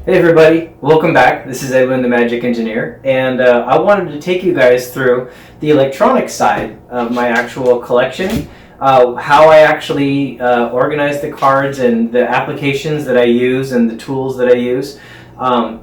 Hey everybody, welcome back. This is Edwin the Magic Engineer, and I wanted to take you guys through the electronic side of my actual collection, how I actually organize the cards and the applications that I use and the tools that I use.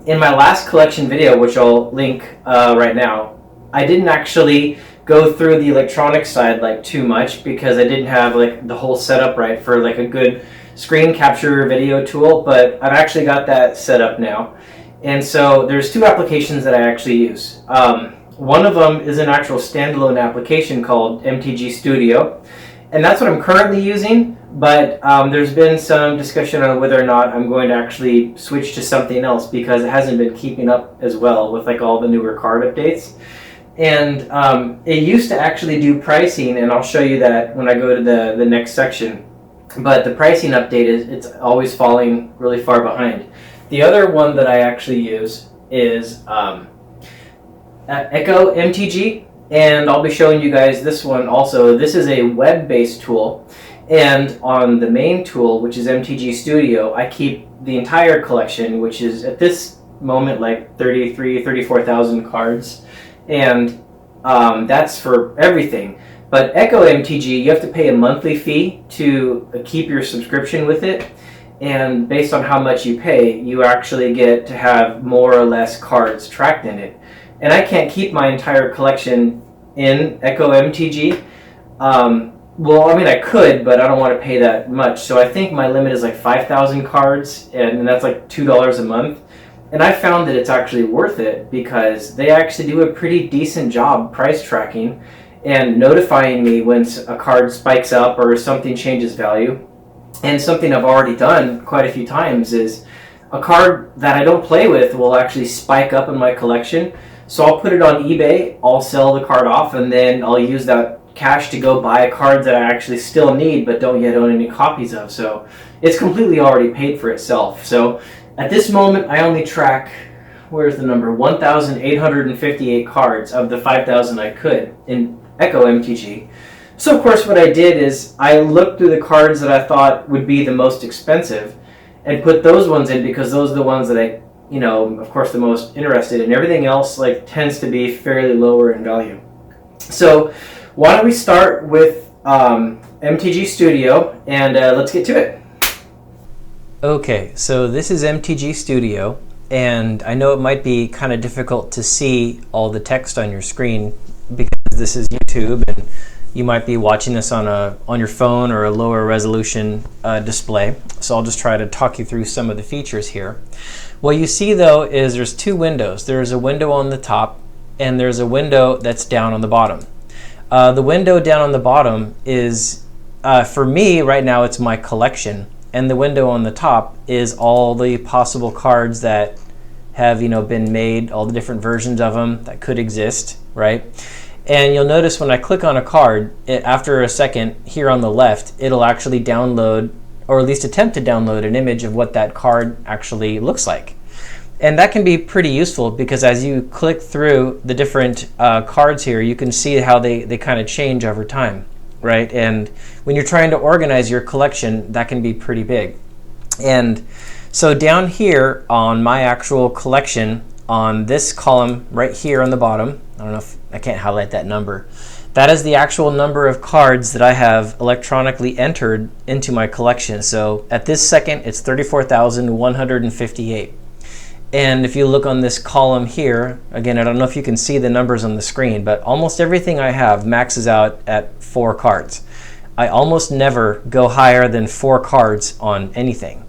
In my last collection video, which I'll link right now, I didn't actually go through the electronic side like too much because I didn't have like the whole setup right for like a good screen capture video tool, but I've actually got that set up now. And so there's two applications that I actually use. One of them is an actual standalone application called MTG Studio, and that's what I'm currently using, but there's been some discussion on whether or not I'm going to actually switch to something else because it hasn't been keeping up as well with like all the newer card updates. And it used to actually do pricing, and I'll show you that when I go to the next section. But the pricing update it's always falling really far behind. The other one that I actually use is Echo MTG, and I'll be showing you guys this one also. This is a web-based tool, and on the main tool, which is MTG Studio, I keep the entire collection, which is at this moment like 34,000 cards, and that's for everything. But Echo MTG, you have to pay a monthly fee to keep your subscription with it, and based on how much you pay, you actually get to have more or less cards tracked in it. And I can't keep my entire collection in Echo MTG. Well, I mean, I could, but I don't want to pay that much. So I think my limit is like 5,000 cards, and that's like $2 a month. And I found that it's actually worth it because they actually do a pretty decent job price tracking and notifying me when a card spikes up or something changes value. And something I've already done quite a few times is a card that I don't play with will actually spike up in my collection. So I'll put it on eBay, I'll sell the card off, and then I'll use that cash to go buy a card that I actually still need but don't yet own any copies of. So it's completely already paid for itself. So at this moment, I only track, where's the number, 1,858 cards of the 5,000 I could in Echo MTG. So of course what I did is I looked through the cards that I thought would be the most expensive and put those ones in because those are the ones that I, of course the most interested in. Everything else like tends to be fairly lower in value. So why don't we start with MTG Studio and let's get to it. Okay, so this is MTG Studio, and I know it might be kind of difficult to see all the text on your screen because this is YouTube and you might be watching this on your phone or a lower resolution display. So I'll just try to talk you through some of the features here. What you see though is there's two windows. There's a window on the top and there's a window that's down on the bottom. The window down on the bottom is, for me right now, it's my collection, and the window on the top is all the possible cards that have been made, all the different versions of them that could exist, right? And you'll notice when I click on a card, after a second here on the left, it'll actually download, or at least attempt to download, an image of what that card actually looks like. And that can be pretty useful because as you click through the different cards here, you can see how they kind of change over time, right? And when you're trying to organize your collection, that can be pretty big. And so down here on my actual collection, on this column right here on the bottom, I don't know if I can't highlight that number. That is the actual number of cards that I have electronically entered into my collection. So at this second, it's 34,158. And if you look on this column here, again, I don't know if you can see the numbers on the screen, but almost everything I have maxes out at 4 cards. I almost never go higher than 4 cards on anything.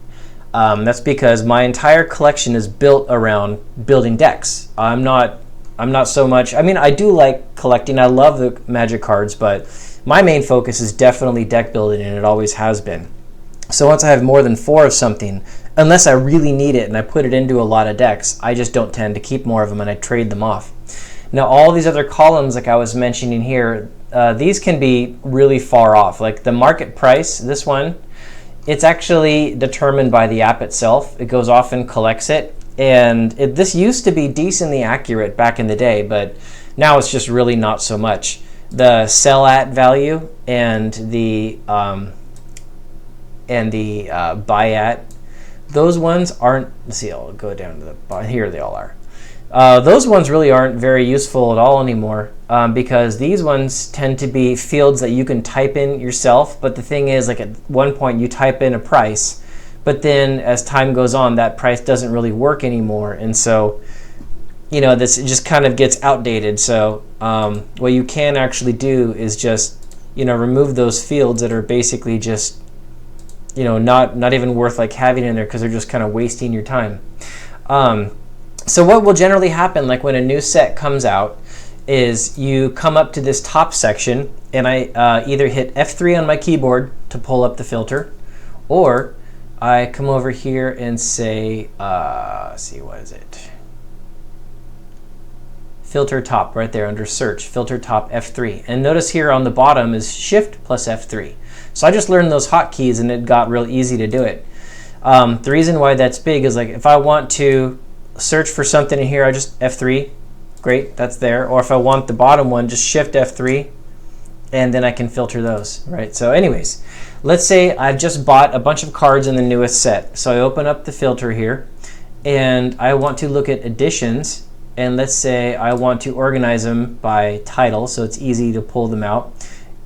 That's because my entire collection is built around building decks. I'm not so much, I mean, I do like collecting. I love the Magic cards, but my main focus is definitely deck building, and it always has been. So once I have more than 4 of something, unless I really need it and I put it into a lot of decks, I just don't tend to keep more of them and I trade them off. Now all these other columns, like I was mentioning here, these can be really far off. Like the market price, this one, it's actually determined by the app itself. It goes off and collects it. And this used to be decently accurate back in the day, but now it's just really not so much. The sell at value and the buy at those ones aren't, let's see, I'll go down to the bottom, here they all are. Those ones really aren't very useful at all anymore, because these ones tend to be fields that you can type in yourself, but the thing is, like, at one point you type in a price, but then as time goes on, that price doesn't really work anymore, and so, you know, this just kind of gets outdated. So what you can actually do is just, you know, remove those fields that are basically just, you know, not even worth like having in there, because they're just kind of wasting your time. So what will generally happen, like when a new set comes out, is you come up to this top section, and I either hit F3 on my keyboard to pull up the filter, or I come over here and say, let's see, what is it? Filter top, right there under search, filter top F3. And notice here on the bottom is Shift plus F3. So I just learned those hotkeys, and it got real easy to do it. The reason why that's big is, like, if I want to search for something in here, I just F3, great, that's there. Or if I want the bottom one, just Shift F3, and then I can filter those, right? So anyways, let's say I've just bought a bunch of cards in the newest set. So I open up the filter here, and I want to look at editions, and let's say I want to organize them by title, so it's easy to pull them out.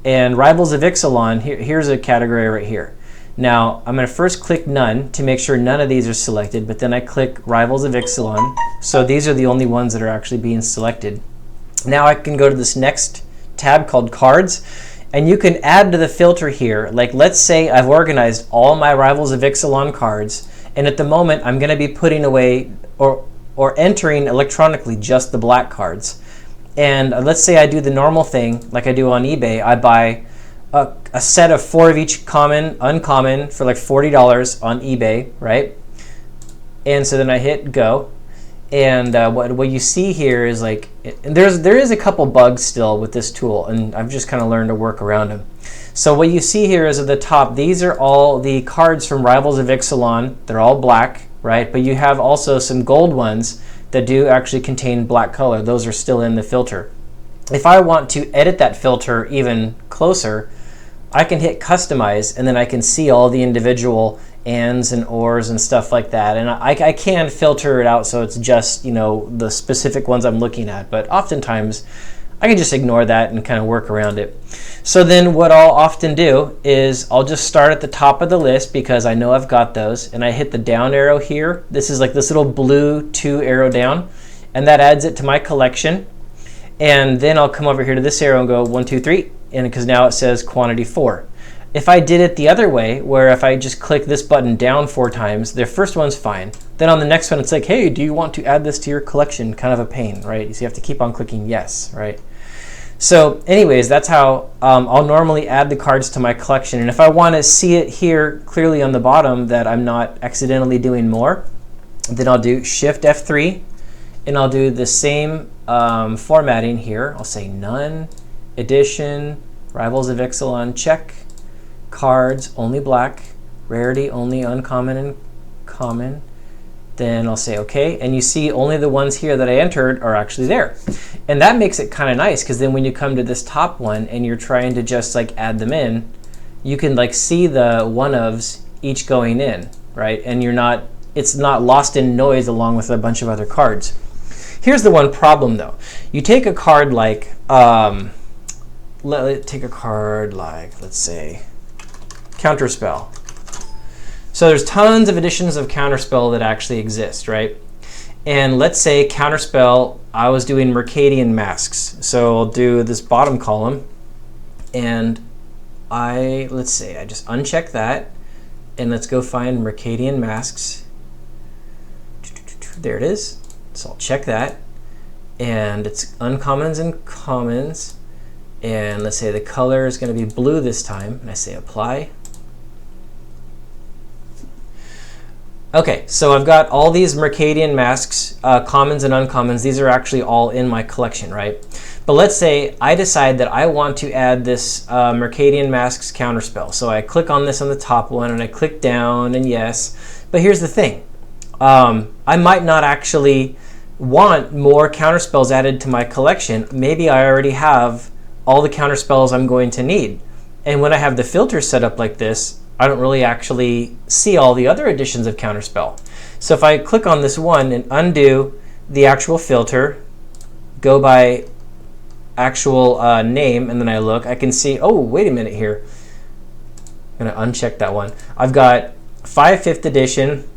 And Rivals of Ixalan, here's a category right here. Now, I'm going to first click None to make sure none of these are selected, but then I click Rivals of Ixalan. So these are the only ones that are actually being selected. Now I can go to this next tab called Cards, and you can add to the filter here. Like, let's say I've organized all my Rivals of Ixalan cards, and at the moment I'm going to be putting away or entering electronically just the black cards. And let's say I do the normal thing like I do on eBay. I buy a set of 4 of each common, uncommon for like $40 on eBay, right? And so then I hit go, and what you see here is like there is a couple bugs still with this tool, and I've just kind of learned to work around them. So what you see here is at the top, these are all the cards from Rivals of Ixalan. They're all black, right? But you have also some gold ones that do actually contain black color. Those are still in the filter. If I want to edit that filter even closer, I can hit customize, and then I can see all the individual ands and ors and stuff like that. And I can filter it out so it's just, you know, the specific ones I'm looking at, but oftentimes I can just ignore that and kind of work around it. So then what I'll often do is I'll just start at the top of the list because I know I've got those, and I hit the down arrow here. This is like this little blue 2 arrow down, and that adds it to my collection. And then I'll come over here to this arrow and go 1, 2, 3, and because now it says quantity 4. If I did it the other way, where if I just click this button down 4 times, the first one's fine. Then on the next one, it's like, hey, do you want to add this to your collection? Kind of a pain, right? So you have to keep on clicking yes, right? So anyways, that's how I'll normally add the cards to my collection. And if I want to see it here clearly on the bottom that I'm not accidentally doing more, then I'll do Shift F3, and I'll do the same formatting here. I'll say None, Edition, Rivals of Ixalan, check, Cards, only black, Rarity, only uncommon and common. Then I'll say OK, and you see only the ones here that I entered are actually there. And that makes it kind of nice, because then when you come to this top one and you're trying to just like add them in, you can like see the one-ofs each going in, right? And it's not lost in noise along with a bunch of other cards. Here's the one problem though. You take a card like, let's say, Counterspell. So there's tons of editions of Counterspell that actually exist, right? And let's say Counterspell, I was doing Mercadian Masks. So I'll do this bottom column, and let's say I just uncheck that, and let's go find Mercadian Masks. There it is. So I'll check that, and it's uncommons and commons, and let's say the color is going to be blue this time, and I say apply. Okay, so I've got all these Mercadian Masks, commons and uncommons. These are actually all in my collection, right? But let's say I decide that I want to add this Mercadian Masks Counterspell. So I click on this on the top one, and I click down, and yes. But here's the thing. I might not actually want more counterspells added to my collection. Maybe I already have all the counterspells I'm going to need. And when I have the filter set up like this, I don't really actually see all the other editions of Counterspell. So if I click on this one and undo the actual filter, go by actual name, and then I look, I can see, oh, wait a minute here. I'm going to uncheck that one. I've got 5 5th edition,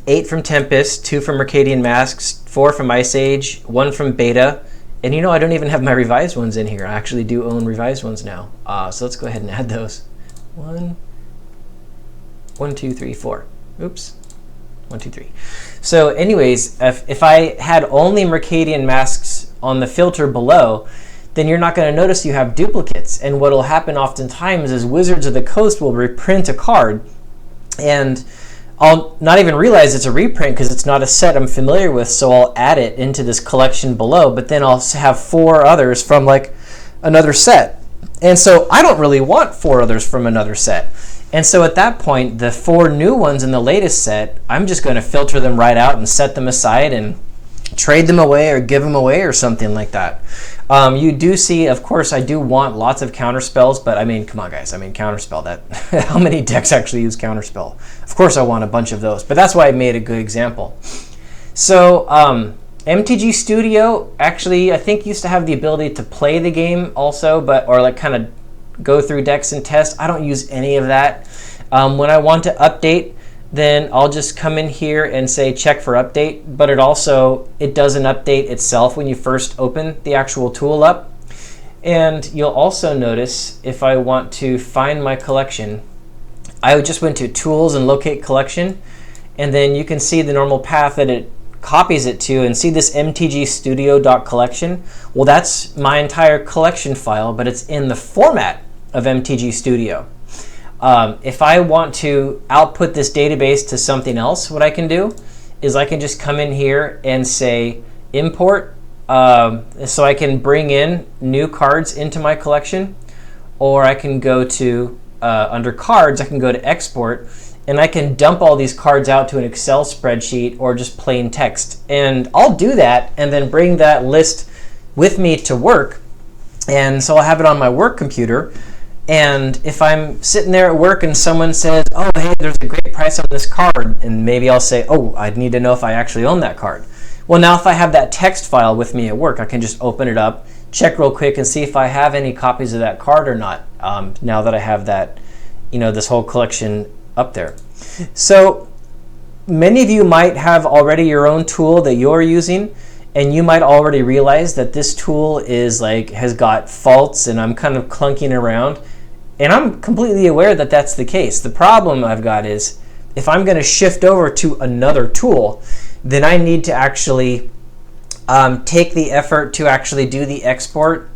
8 from Tempest, 2 from Mercadian Masks, 4 from Ice Age, 1 from Beta, and you know I don't even have my revised ones in here. I actually do own revised ones now. So let's go ahead and add those. 1, 2, 3, 4. Oops. 1, 2, 3. So anyways, if I had only Mercadian Masks on the filter below, then you're not going to notice you have duplicates. And what will happen oftentimes is Wizards of the Coast will reprint a card, and I'll not even realize it's a reprint because it's not a set I'm familiar with, so I'll add it into this collection below, but then I'll have 4 others from like another set. And so I don't really want 4 others from another set. And so at that point, the 4 new ones in the latest set, I'm just going to filter them right out and set them aside and trade them away or give them away or something like that. You do see, of course, I do want lots of counterspells, but I mean, come on, guys. I mean, counterspell, that how many decks actually use counterspell? Of course, I want a bunch of those, but that's why I made a good example. So MTG Studio actually, I think, used to have the ability to play the game also, or like kind of go through decks and test. I don't use any of that. When I want to update, then I'll just come in here and say check for update, but it doesn't update itself when you first open the actual tool up. And you'll also notice if I want to find my collection, I just went to Tools and Locate Collection, and then you can see the normal path that it copies it to, and see this MTG Studio.collection. Well, that's my entire collection file, but it's in the format of MTG Studio. If I want to output this database to something else, what I can do is I can just come in here and say import, so I can bring in new cards into my collection, or I can go to, under cards, I can go to export, and I can dump all these cards out to an Excel spreadsheet or just plain text. And I'll do that and then bring that list with me to work. And so I'll have it on my work computer. And if I'm sitting there at work and someone says, oh, hey, there's a great price on this card, and maybe I'll say, oh, I'd need to know if I actually own that card. Well, now if I have that text file with me at work, I can just open it up, check real quick, and see if I have any copies of that card or not, now that I have that, this whole collection up there. So many of you might have already your own tool that you're using, and you might already realize that this tool has got faults and I'm kind of clunking around. And I'm completely aware that that's the case. The problem I've got is if I'm going to shift over to another tool, then I need to actually take the effort to actually do the export.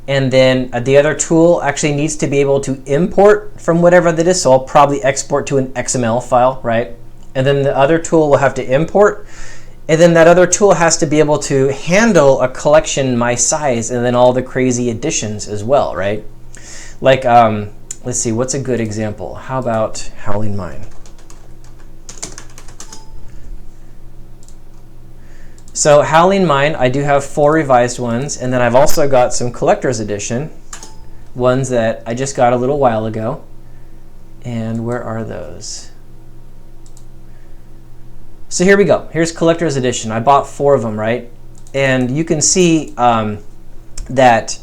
And then the other tool actually needs to be able to import from whatever that is. So I'll probably export to an XML file, right? And then the other tool will have to import. And then that other tool has to be able to handle a collection my size and then all the crazy additions as well, right? Like, let's see, what's a good example? How about Howling Mine? So Howling Mine, I do have 4 revised ones, and then I've also got some collector's edition ones that I just got a little while ago. And where are those? So here we go. Here's collector's edition. I bought 4 of them, right? And you can see that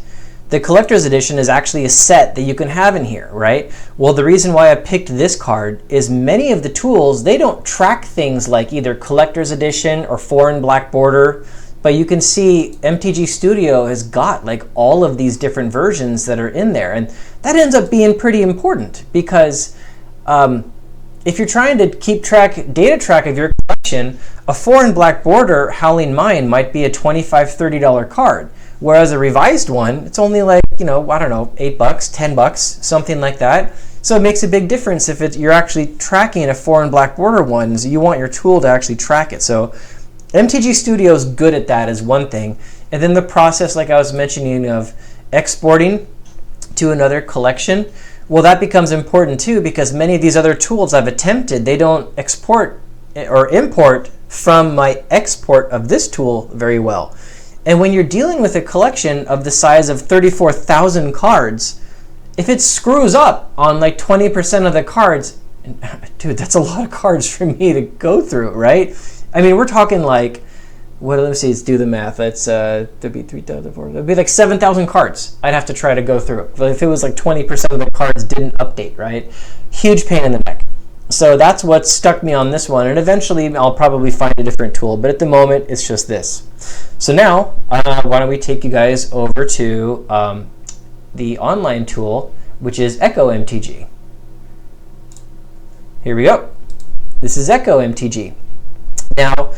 the collector's edition is actually a set that you can have in here, right? Well, the reason why I picked this card is many of the tools, they don't track things like either collector's edition or foreign black border, but you can see MTG Studio has got like all of these different versions that are in there, and that ends up being pretty important because if you're trying to keep data track of your collection, a foreign black border Howling Mine might be a $25, $30 card. Whereas a revised one, it's only like, I don't know, $8, $10, something like that. So it makes a big difference if you're actually tracking a foreign black border one. So you want your tool to actually track it. So MTG Studio is good at that is one thing. And then the process, like I was mentioning, of exporting to another collection, well, that becomes important too because many of these other tools I've attempted, they don't export or import from my export of this tool very well. And when you're dealing with a collection of the size of 34,000 cards, if it screws up on like 20% of the cards, dude, that's a lot of cards for me to go through, right? I mean, we're talking like, let me see, let's do the math. That's, there'd be 3,000, 4,000, it'd be like 7,000 cards I'd have to try to go through. But if it was like 20% of the cards didn't update, right? Huge pain in the neck. So that's what stuck me on this one, and eventually I'll probably find a different tool, but at the moment it's just this. So now, why don't we take you guys over to the online tool, which is Echo MTG. Here we go. This is Echo MTG. Now,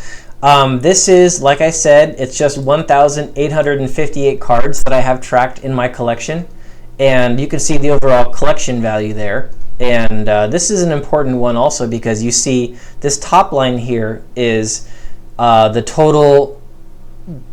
this is, like I said, it's just 1,858 cards that I have tracked in my collection, and you can see the overall collection value there. And this is an important one also because you see this top line here is the total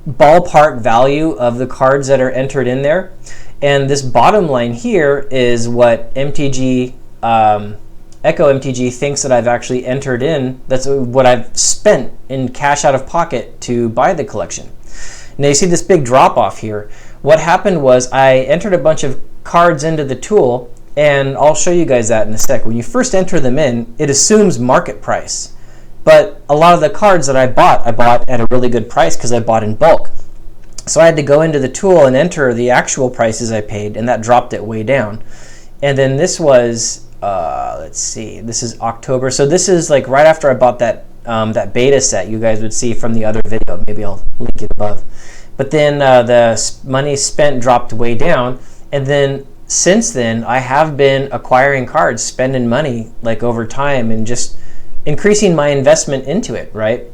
ballpark value of the cards that are entered in there. And this bottom line here is what MTG, Echo MTG thinks that I've actually entered in. That's what I've spent in cash out of pocket to buy the collection. Now you see this big drop off here. What happened was I entered a bunch of cards into the tool, and I'll show you guys that in a sec. When you first enter them in, it assumes market price. But a lot of the cards that I bought at a really good price because I bought in bulk. So I had to go into the tool and enter the actual prices I paid, and that dropped it way down. And then this was, let's see, this is October. So this is like right after I bought that, that beta set you guys would see from the other video. Maybe I'll link it above. But then the money spent dropped way down, and then since then, I have been acquiring cards, spending money like over time and just increasing my investment into it, right?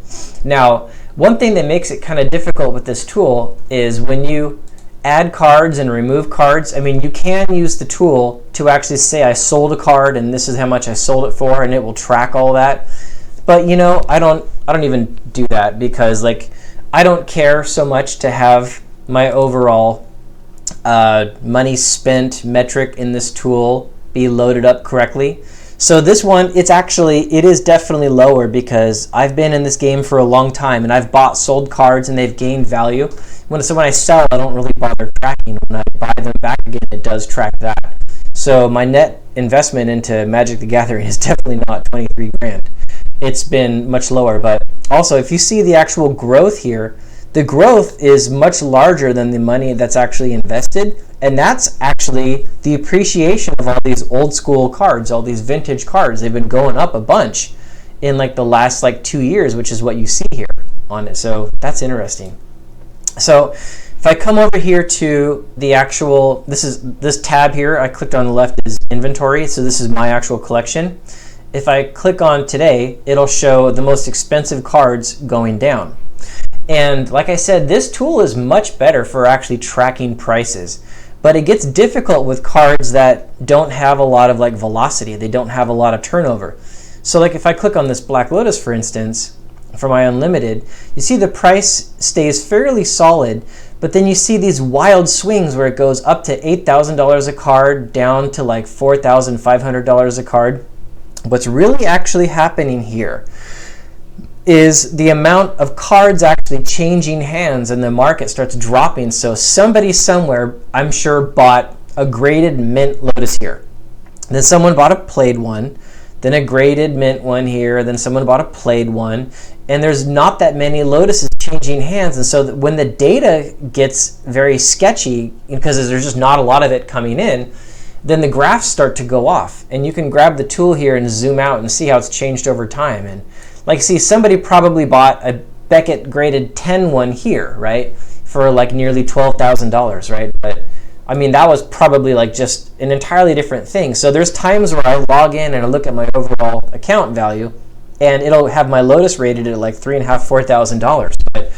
Now, one thing that makes it kind of difficult with this tool is when you add cards and remove cards, I mean, you can use the tool to actually say I sold a card and this is how much I sold it for, and it will track all that. But you know, I don't even do that because like I don't care so much to have my overall money spent metric in this tool be loaded up correctly. So this one, it is definitely lower because I've been in this game for a long time and I've bought, sold cards and they've gained value. When I sell, I don't really bother tracking. When I buy them back again, it does track that. So my net investment into Magic the Gathering is definitely not 23 grand. It's been much lower, but also if you see the actual growth here, the growth is much larger than the money that's actually invested, and that's actually the appreciation of all these old school cards, all these vintage cards. They've been going up a bunch in like the last like 2 years, which is what you see here on it. So that's interesting. So if I come over here to the actual, this tab here, I clicked on the left is inventory. So this is my actual collection. If I click on today, it'll show the most expensive cards going down. And like I said, this tool is much better for actually tracking prices, but it gets difficult with cards that don't have a lot of like velocity. They don't have a lot of turnover. So like if I click on this Black Lotus, for instance, for my unlimited, you see the price stays fairly solid, but then you see these wild swings where it goes up to $8,000 a card down to like $4,500 a card. What's really actually happening here is the amount of cards actually changing hands and the market starts dropping. So somebody somewhere, I'm sure, bought a graded mint Lotus here. Then someone bought a played one, then a graded mint one here, then someone bought a played one, and there's not that many Lotuses changing hands. And so when the data gets very sketchy, because there's just not a lot of it coming in, then the graphs start to go off. And you can grab the tool here and zoom out and see how it's changed over time. And like, see, somebody probably bought a Beckett graded 10 one here, right, for like nearly $12,000, right? But I mean, that was probably like just an entirely different thing. So there's times where I log in and I look at my overall account value, and it'll have my Lotus rated at like $3,500, $4,000. But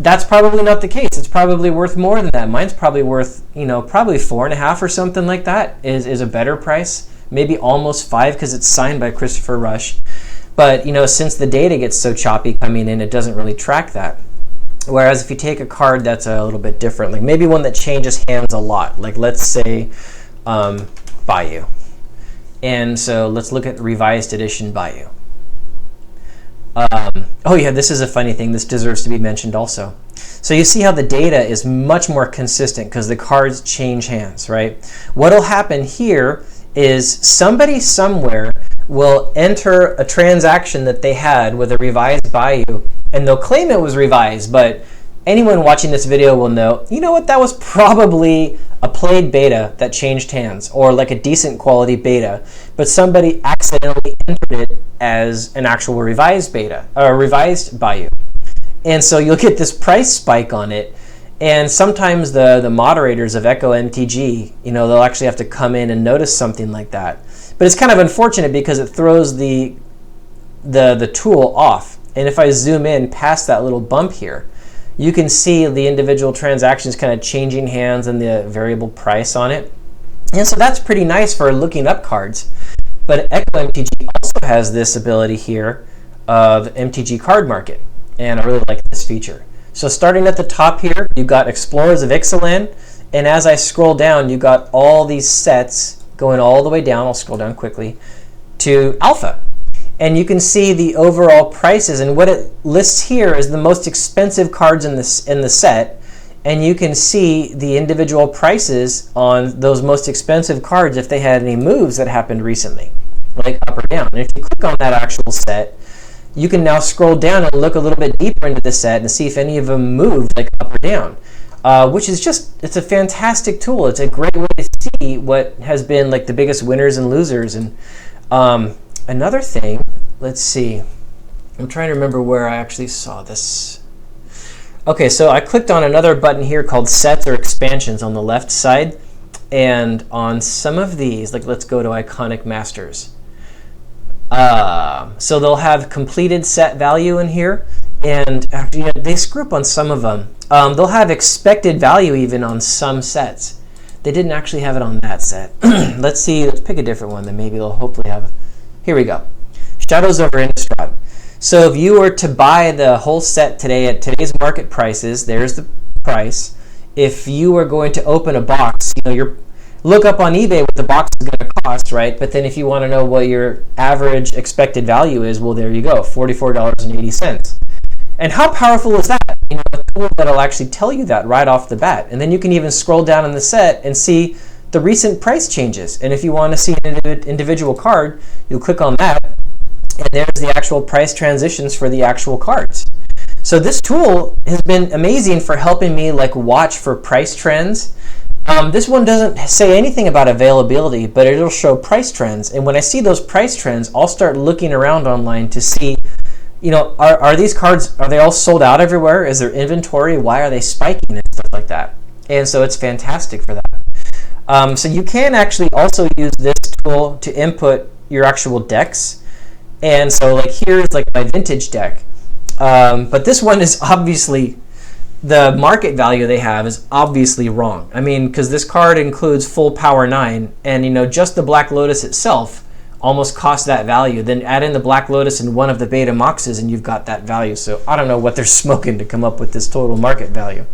that's probably not the case. It's probably worth more than that. Mine's probably worth, probably 4.5 or something like that is a better price. Maybe almost 5 because it's signed by Christopher Rush. But, since the data gets so choppy coming in, it doesn't really track that. Whereas if you take a card that's a little bit different, like maybe one that changes hands a lot, like let's say Bayou. And so let's look at revised edition Bayou. Oh yeah, this is a funny thing. This deserves to be mentioned also. So you see how the data is much more consistent because the cards change hands, right? What'll happen here is somebody somewhere will enter a transaction that they had with a revised value, and they'll claim it was revised, but anyone watching this video will know, you know what, that was probably a played beta that changed hands, or like a decent quality beta, but somebody accidentally entered it as an actual revised beta, or a revised value. And so you'll get this price spike on it, and sometimes the moderators of Echo MTG, they'll actually have to come in and notice something like that. But it's kind of unfortunate because it throws the tool off. And if I zoom in past that little bump here, you can see the individual transactions kind of changing hands and the variable price on it. And so that's pretty nice for looking up cards. But Echo MTG also has this ability here of MTG Card Market. And I really like this feature. So starting at the top here, you've got Explorers of Ixalan. And as I scroll down, you've got all these sets going all the way down. I'll scroll down quickly to Alpha. And you can see the overall prices. And what it lists here is the most expensive cards in the set. And you can see the individual prices on those most expensive cards if they had any moves that happened recently, like up or down. And if you click on that actual set, you can now scroll down and look a little bit deeper into the set and see if any of them move like up or down, which is it's a fantastic tool. It's a great way to see what has been like the biggest winners and losers. And another thing, let's see, I'm trying to remember where I actually saw this. Okay, so I clicked on another button here called Sets or Expansions on the left side, and on some of these, like let's go to Iconic Masters. So they'll have completed set value in here, and they screw up on some of them. They'll have expected value even on some sets. They didn't actually have it on that set. Let's pick a different one that maybe they'll hopefully have. Here we go. Shadows over Innistrad. So if you were to buy the whole set today at today's market prices, there's the price. If you were going to open a box, look up on eBay what the box is going to cost, right? But then if you want to know what your average expected value is, well, there you go, $44.80. And how powerful is that? A tool that'll actually tell you that right off the bat. And then you can even scroll down in the set and see the recent price changes. And if you want to see an individual card, you'll click on that, and there's the actual price transitions for the actual cards. So this tool has been amazing for helping me watch for price trends. This one doesn't say anything about availability, but it'll show price trends. And when I see those price trends, I'll start looking around online to see, are these cards, are they all sold out everywhere? Is there inventory? Why are they spiking and stuff like that? And so it's fantastic for that. So you can actually also use this tool to input your actual decks. And so here's my vintage deck. But this one is obviously, the market value they have is obviously wrong. Because this card includes full power 9, and just the Black Lotus itself almost costs that value. Then add in the Black Lotus and one of the Beta Moxes, and you've got that value. So I don't know what they're smoking to come up with this total market value.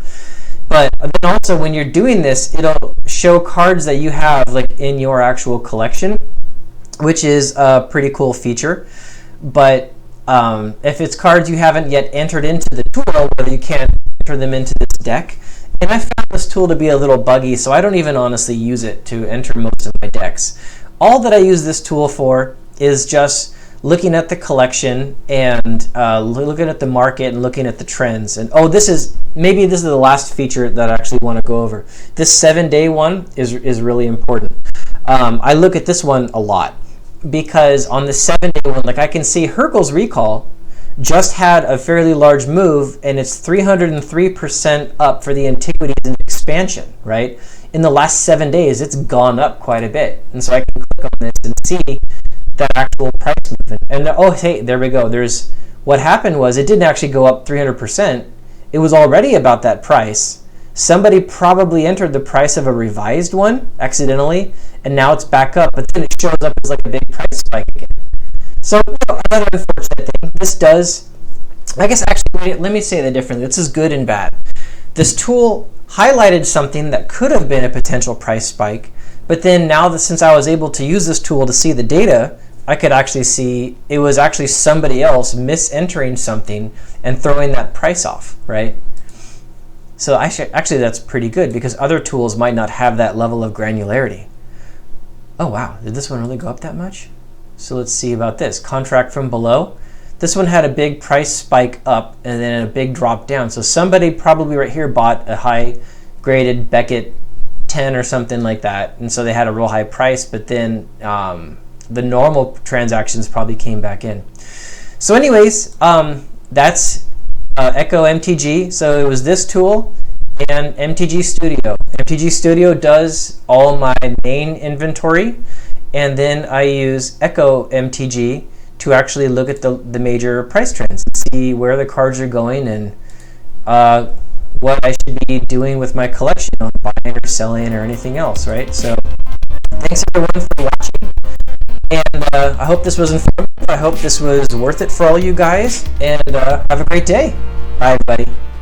But then also when you're doing this, it'll show cards that you have in your actual collection, which is a pretty cool feature. But if it's cards you haven't yet entered into the tool, whether you can't enter them into this deck. And I found this tool to be a little buggy, so I don't even honestly use it to enter most of my decks. All that I use this tool for is just looking at the collection and looking at the market and looking at the trends. And this is the last feature that I actually want to go over. This 7-day one is really important. I look at this one a lot because on the 7-day one, I can see Hercule's Recall just had a fairly large move, and it's 303% up for the Antiquities and Expansion, right? In the last 7 days, it's gone up quite a bit. And so I can click on this and see that actual price movement. And hey, there we go. What happened was it didn't actually go up 300%. It was already about that price. Somebody probably entered the price of a revised one accidentally, and now it's back up, but then it shows up as a big price spike again. So another unfortunate thing, this does, I guess actually, let me say that differently. This is good and bad. This tool highlighted something that could have been a potential price spike, but then now that since I was able to use this tool to see the data, I could actually see it was actually somebody else misentering something and throwing that price off, right? So actually that's pretty good because other tools might not have that level of granularity. Oh wow, did this one really go up that much? So let's see about this. Contract from below. This one had a big price spike up and then a big drop down. So somebody probably right here bought a high graded Beckett 10 or something like that. And so they had a real high price, but then the normal transactions probably came back in. So anyways, that's Echo MTG. So it was this tool and MTG Studio. MTG Studio does all my main inventory, and then I use Echo MTG to actually look at the major price trends and see where the cards are going and what I should be doing with my collection, buying or selling or anything else, right? So thanks everyone for watching, and I hope this was informative. I hope this was worth it for all you guys, and have a great day. Bye everybody.